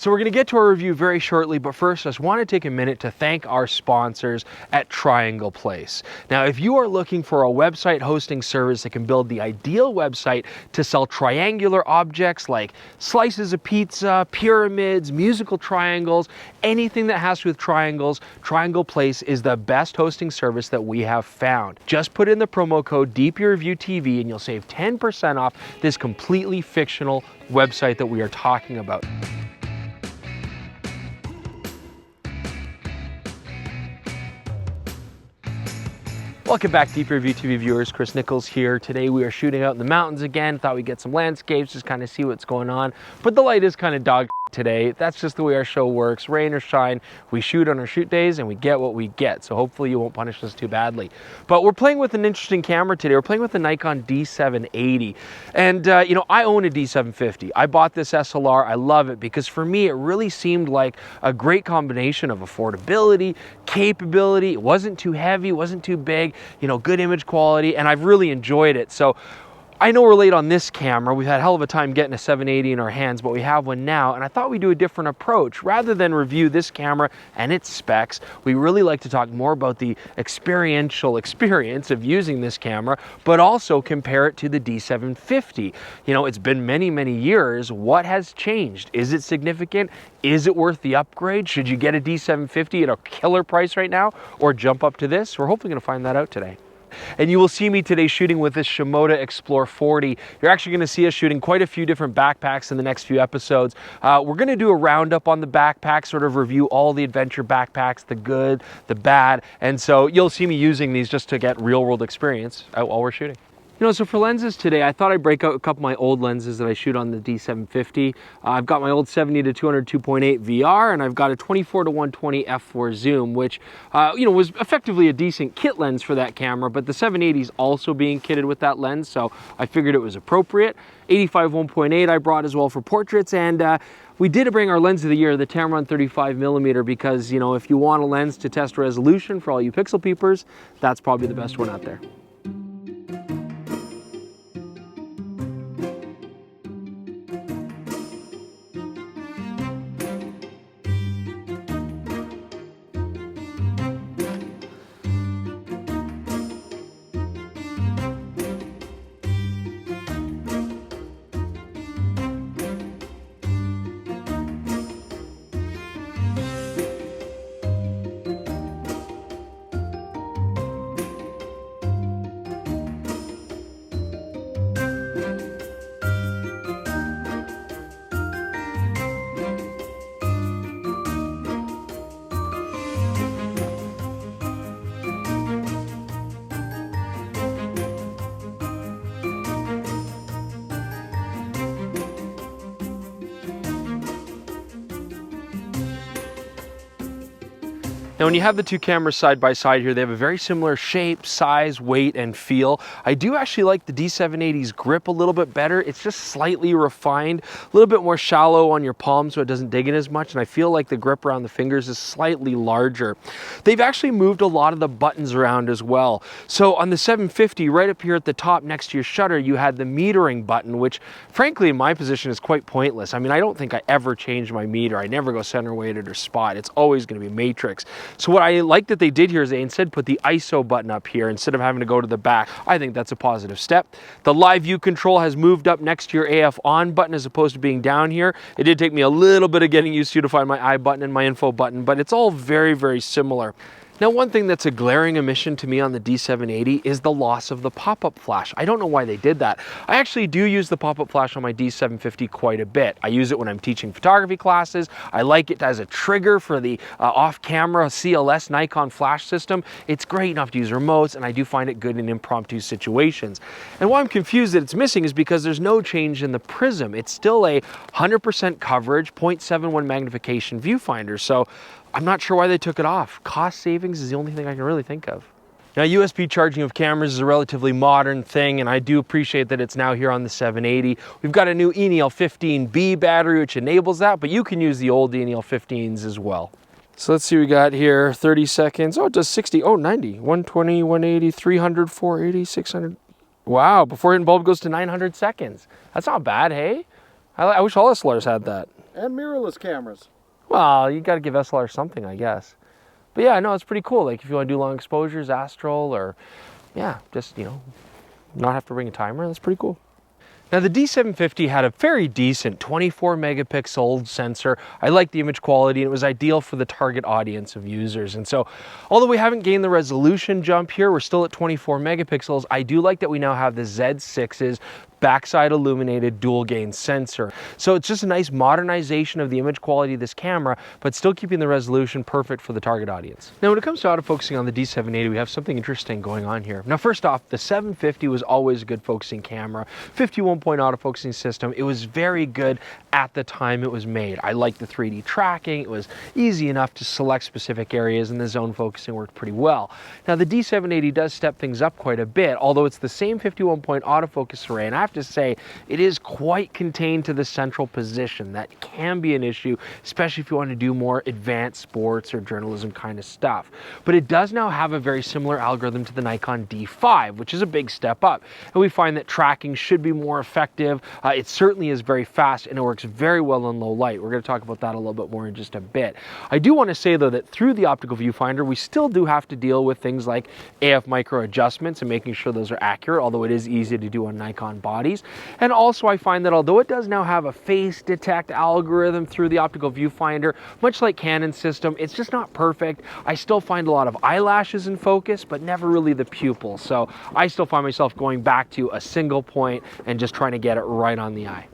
So we're going to get to our review very shortly, but first I just want to take a minute to thank our sponsors at Triangle Place. Now, if you are looking for a website hosting service that can build the ideal website to sell triangular objects like slices of pizza, pyramids, musical triangles, anything that has to do with triangles, Triangle Place is the best hosting service that we have found. Just put in the promo code DPReviewTV and you'll save 10% off this completely fictional website that we are talking about. Welcome back, Deep Review TV viewers. Chris Nichols here. Today we are shooting out in the mountains again. Thought we'd get some landscapes, just kind of see what's going on. But the light is kind of dog today. That's just the way our show works. Rain or shine, we shoot on our shoot days and we get what we get. So hopefully you won't punish us too badly. But we're playing with an interesting camera today. We're playing with the Nikon D780. And you know, I own a D750. I bought this SLR. I love it because for me, it really seemed like a great combination of affordability, capability. It wasn't too heavy, wasn't too big, you know, good image quality, and I've really enjoyed it. So I know we're late on this camera. We've had a hell of a time getting a 780 in our hands, but we have one now, and I thought we'd do a different approach. Rather than review this camera and its specs, we really like to talk more about the experiential experience of using this camera, but also compare it to the D750. You know, it's been many, many years. What has changed? Is it significant? Is it worth the upgrade? Should you get a D750 at a killer price right now, or jump up to this? We're hopefully going to find that out today. And you will see me today shooting with this Shimoda Explore 40. You're actually going to see us shooting quite a few different backpacks in the next few episodes. We're going to do a roundup on the backpack, sort of review all the adventure backpacks, the good, the bad. And so you'll see me using these just to get real world experience while we're shooting. You know, so for lenses today, I thought I'd break out a couple of my old lenses that I shoot on the D750. I've got my old 70 to 200 2.8 VR, and I've got a 24 to 120 f4 zoom, which, you know, was effectively a decent kit lens for that camera, but the 780 is also being kitted with that lens, so I figured it was appropriate. 85 1.8 I brought as well for portraits, and we did bring our lens of the year, the Tamron 35mm, because, you know, if you want a lens to test resolution for all you pixel peepers, that's probably the best one out there. Now, when you have the two cameras side by side here, they have a very similar shape, size, weight, and feel. I do actually like the D780's grip a little bit better. It's just slightly refined, a little bit more shallow on your palm so it doesn't dig in as much, and I feel like the grip around the fingers is slightly larger. They've actually moved a lot of the buttons around as well. So on the 750, right up here at the top next to your shutter, you had the metering button, which frankly in my position is quite pointless. I mean, I don't think I ever change my meter. I never go center weighted or spot. It's always going to be matrix. So what I like that they did here is they instead put the ISO button up here instead of having to go to the back. I think that's a positive step. The live view control has moved up next to your AF on button as opposed to being down here. It did take me a little bit of getting used to find my I button and my info button, but it's all very, very similar. Now, one thing that's a glaring omission to me on the D780 is the loss of the pop-up flash. I don't know why they did that. I actually do use the pop-up flash on my D750 quite a bit. I use it when I'm teaching photography classes. I like it as a trigger for the off-camera CLS Nikon flash system. It's great enough to use remotes, and I do find it good in impromptu situations. And why I'm confused that it's missing is because there's no change in the prism. It's still a 100% coverage, 0.71 magnification viewfinder. So I'm not sure why they took it off. Cost savings is the only thing I can really think of. Now, USB charging of cameras is a relatively modern thing, and I do appreciate that it's now here on the 780. We've got a new ENEL 15B battery, which enables that, but you can use the old ENEL 15s as well. So let's see what we got here. 30 seconds. Oh, it does 60. Oh, 90. 120, 180, 300, 480, 600. Wow, before hitting bulb goes to 900 seconds. That's not bad, hey? I wish all SLRs had that. And mirrorless cameras. Well, you got to give SLR something, I guess. But yeah, no, it's pretty cool. Like if you want to do long exposures, astral, or yeah, just, you know, not have to bring a timer, that's pretty cool. Now the D750 had a very decent 24 megapixel sensor. I like the image quality and it was ideal for the target audience of users. And so, although we haven't gained the resolution jump here, we're still at 24 megapixels, I do like that we now have the Z6's backside illuminated dual gain sensor. So it's just a nice modernization of the image quality of this camera, but still keeping the resolution perfect for the target audience. Now when it comes to autofocusing on the D780, we have something interesting going on here. Now first off, the 750 was always a good focusing camera. 51-point autofocusing system. It was very good at the time it was made. I liked the 3D tracking. It was easy enough to select specific areas and the zone focusing worked pretty well. Now the D780 does step things up quite a bit, although it's the same 51-point autofocus array, and I have to say it is quite contained to the central position. That can be an issue, especially if you want to do more advanced sports or journalism kind of stuff. But it does now have a very similar algorithm to the Nikon D5, which is a big step up. And we find that tracking should be more effective. It certainly is very fast and it works very well in low light. We're going to talk about that a little bit more in just a bit. I do want to say though that through the optical viewfinder, we still do have to deal with things like AF micro adjustments and making sure those are accurate, although it is easy to do on Nikon bodies. And also I find that although it does now have a face detect algorithm through the optical viewfinder, much like Canon's system, it's just not perfect. I still find a lot of eyelashes in focus, but never really the pupil. So I still find myself going back to a single point and just trying to get it right on the eye.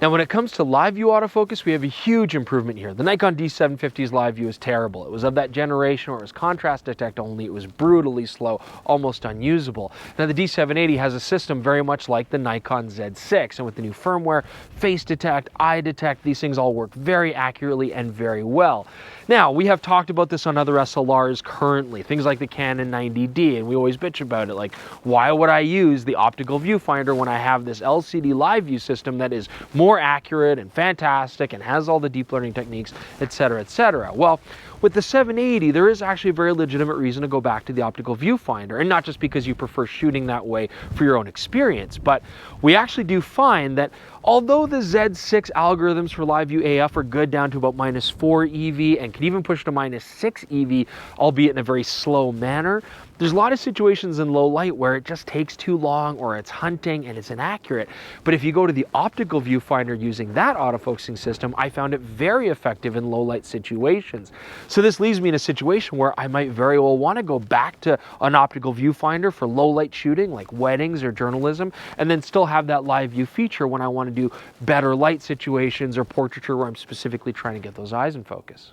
Now when it comes to live view autofocus, we have a huge improvement here. The Nikon D750's live view is terrible. It was of that generation where it was contrast detect only. It was brutally slow, almost unusable. Now the D780 has a system very much like the Nikon Z6, and with the new firmware, face detect, eye detect, these things all work very accurately and very well. Now, we have talked about this on other SLRs currently, things like the Canon 90D, and we always bitch about it, like, why would I use the optical viewfinder when I have this LCD live view system that is more accurate and fantastic and has all the deep learning techniques, etc., etc. Well, with the 780, there is actually a very legitimate reason to go back to the optical viewfinder, and not just because you prefer shooting that way for your own experience, but we actually do find that although the Z6 algorithms for live view AF are good down to about -4 EV and can even push to -6 EV, albeit in a very slow manner, there's a lot of situations in low light where it just takes too long or it's hunting and it's inaccurate. But if you go to the optical viewfinder using that autofocusing system, I found it very effective in low light situations. So this leaves me in a situation where I might very well want to go back to an optical viewfinder for low light shooting like weddings or journalism, and then still have that live view feature when I want to do better light situations or portraiture where I'm specifically trying to get those eyes in focus.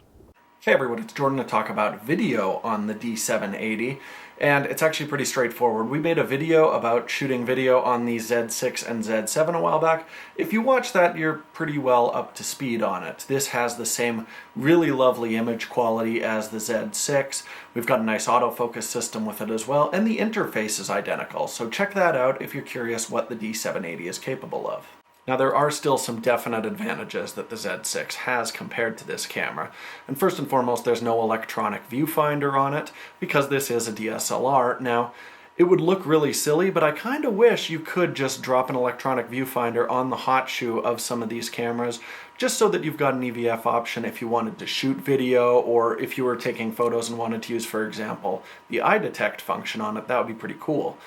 Hey everyone, it's Jordan to talk about video on the D780, and it's actually pretty straightforward. We made a video about shooting video on the Z6 and Z7 a while back. If you watch that, you're pretty well up to speed on it. This has the same really lovely image quality as the Z6. We've got a nice autofocus system with it as well, and the interface is identical, so check that out if you're curious what the D780 is capable of. Now there are still some definite advantages that the Z6 has compared to this camera. And first and foremost, there's no electronic viewfinder on it because this is a DSLR. Now, it would look really silly, but I kind of wish you could just drop an electronic viewfinder on the hot shoe of some of these cameras, just so that you've got an EVF option if you wanted to shoot video, or if you were taking photos and wanted to use, for example, the eye detect function on it. That would be pretty cool.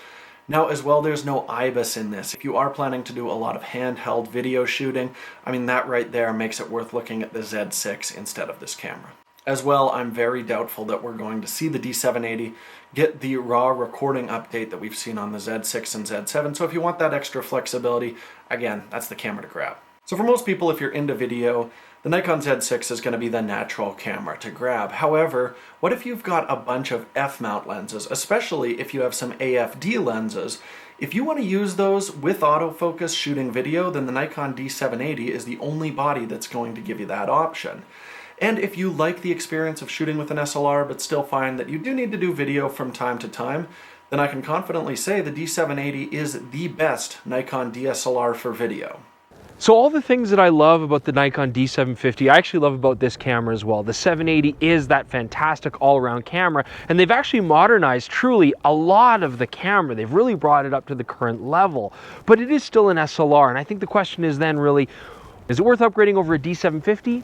Now as well, there's no IBIS in this. If you are planning to do a lot of handheld video shooting, I mean that right there makes it worth looking at the Z6 instead of this camera. As well, I'm very doubtful that we're going to see the D780 get the raw recording update that we've seen on the Z6 and Z7, so if you want that extra flexibility, again, that's the camera to grab. So for most people, if you're into video, the Nikon Z6 is going to be the natural camera to grab. However, what if you've got a bunch of f-mount lenses, especially if you have some AFD lenses? If you want to use those with autofocus shooting video, then the Nikon D780 is the only body that's going to give you that option. And if you like the experience of shooting with an SLR but still find that you do need to do video from time to time, then I can confidently say the D780 is the best Nikon DSLR for video. So all the things that I love about the Nikon D750, I actually love about this camera as well. The 780 is that fantastic all-around camera, and they've actually modernized truly a lot of the camera. They've really brought it up to the current level, but it is still an SLR, and I think the question is then really, Is it worth upgrading over a D750?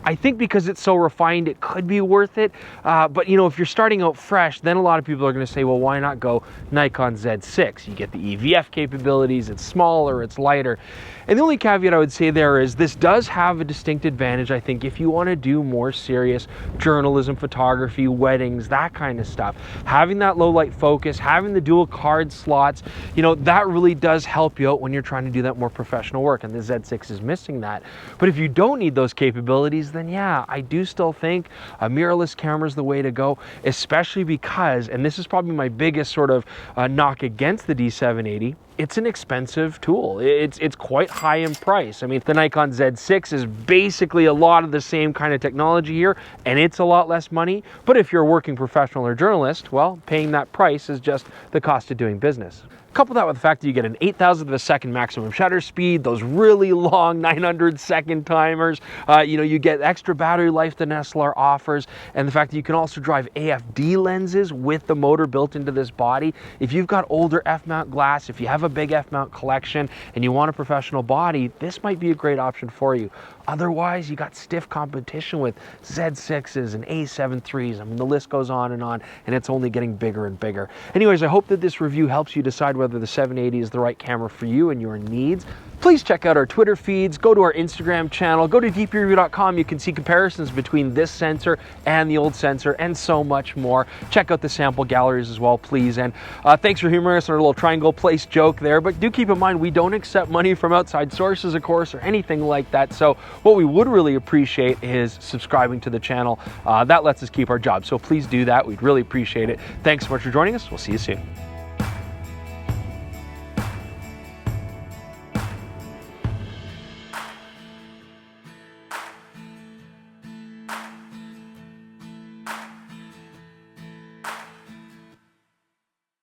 I think because it's so refined, it could be worth it. But you know, if you're starting out fresh, then a lot of people are going to say, well, why not go Nikon Z6? You get the EVF capabilities, it's smaller, it's lighter. And the only caveat I would say there is this does have a distinct advantage, I think, if you want to do more serious journalism, photography, weddings, that kind of stuff. Having that low light focus, having the dual card slots, you know, that really does help you out when you're trying to do that more professional work, and the Z6 is missing that. But if you don't need those capabilities, then yeah, I do still think a mirrorless camera is the way to go, especially because, and this is probably my biggest sort of knock against the D780, it's an expensive tool. It's quite high in price. I mean, the Nikon Z6 is basically a lot of the same kind of technology here, and it's a lot less money. But if you're a working professional or journalist, well, paying that price is just the cost of doing business. Couple that with the fact that you get an 8,000th of a second maximum shutter speed, those really long 900-second timers, you know, you get extra battery life than SLR offers, and the fact that you can also drive AFD lenses with the motor built into this body. If you've got older f-mount glass, if you have a big f-mount collection and you want a professional body, this might be a great option for you. Otherwise, you got stiff competition with Z6s and A7 IIIs. I mean, the list goes on, and it's only getting bigger and bigger. Anyways, I hope that this review helps you decide whether the 780 is the right camera for you and your needs. Please check out our Twitter feeds, go to our Instagram channel, go to dpreview.com. You can see comparisons between this sensor and the old sensor and so much more. Check out the sample galleries as well, please. And thanks for humoring us on our little triangle place joke there. But do keep in mind, we don't accept money from outside sources, of course, or anything like that. So what we would really appreciate is subscribing to the channel. That lets us keep our job. So please do that. We'd really appreciate it. Thanks so much for joining us. We'll see you soon.